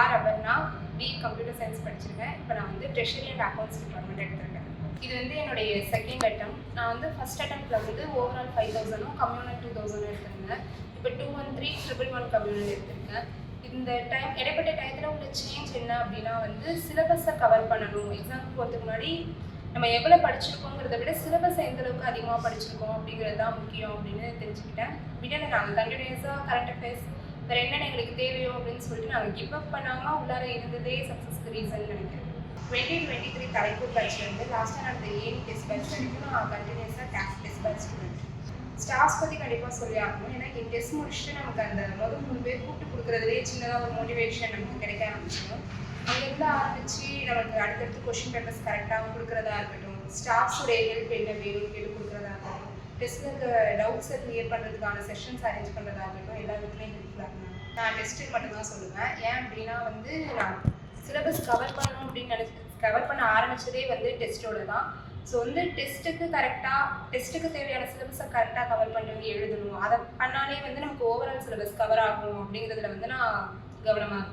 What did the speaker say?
R Aparna, B computer science படிச்சிருக்கேன். இப்போ நான் வந்து ட்ரெஷரி அண்ட் அக்கௌண்ட்ஸ் டிபார்ட்மெண்ட் எடுத்திருக்கேன். இது வந்து என்னுடைய செகண்ட் அட்டம். நான் வந்து ஃபர்ஸ்ட் அட்டம்ப்ட்ல வந்து ஓவரால் 5000ம் கம்யூனல் 2000 எடுத்திருந்தேன். இப்போ 213 111 கம்யூனல் எடுத்திருக்கேன். இந்த இடைப்பட்ட டயத்தில் உள்ள சேஞ்ச் என்ன அப்படின்னா வந்து சிலபஸை கவர் பண்ணணும். எக்ஸாமுக்கு போகிறதுக்கு முன்னாடி நம்ம எவ்வளோ படிச்சிருக்கோங்கிறத விட சிலபஸ் எந்த அளவுக்கு அதிகமாக படிச்சிருக்கோம் அப்படிங்கிறது தான் முக்கியம் அப்படின்னு தெரிஞ்சுக்கிட்டேன். விட நாங்கள் கண்டினியூஸாக கரண்ட் அஃபேர்ஸ் வேறு என்னென்ன எங்களுக்கு தேவையோ அப்படின்னு சொல்லிட்டு நாங்கள் கிவ் அப் பண்ணாமல் உள்ளார இருந்ததே சக்ஸஸ்க்கு ரீசன் நினைக்கிறேன். 2023 தலைப்பு பேட்ச்ல இருந்து லாஸ்ட்டாக நடந்த ஏன் டெஸ்ட் பேட்ச் வரைக்கும் நான் கண்டினியூஸாக டெஸ்ட் பேட்ச் ஸ்டூடெண்ட். ஸ்டாஃப்ஸ் பற்றி கண்டிப்பாக சொல்லி ஆகணும். ஏன்னா இங்கே டெஸ்ட் முடிச்சுட்டு நமக்கு அந்த முதல் 3 பேர் கூப்பிட்டு கொடுக்குறதுலேயே சின்னதாக ஒரு மோட்டிவேஷன் நமக்கு கிடைக்க ஆரம்பிச்சிடும். அங்கேருந்து ஆரம்பித்து நமக்கு அடுத்தடுத்து கொஷின் பேப்பர்ஸ் கரெக்டாக கொடுக்குறதா இருக்கட்டும், ஸ்டாஃப்ஸோடைய ஹெல்ப் என்ன வேணும் கேட்டு கொடுக்குறதா இருக்கட்டும், டெஸ்ட்டில் இருக்க டவுட்ஸை கிளியர் பண்ணுறதுக்கான செஷன்ஸ் அரேஞ்ச் பண்ணுறதா இருக்கட்டும், எல்லா விதத்துலையும் ஹெல்ப்ஃபுல்லாக இருக்கணும். நான் டெஸ்ட்டுக்கு மட்டும்தான் சொல்லுவேன். ஏன் அப்படின்னா வந்து நான் சிலபஸ் கவர் பண்ணணும் அப்படின்னு கவர் பண்ண ஆரம்பித்ததே வந்து டெஸ்ட்டோட தான். ஸோ வந்து டெஸ்ட்டுக்கு தேவையான சிலபஸை கரெக்டாக கவர் பண்ணி எழுதணும். அதை பண்ணாலே வந்து நமக்கு ஓவரால் சிலபஸ் கவர் ஆகும் அப்படிங்கிறதுல வந்து நான் கவனமாக இருக்கேன்.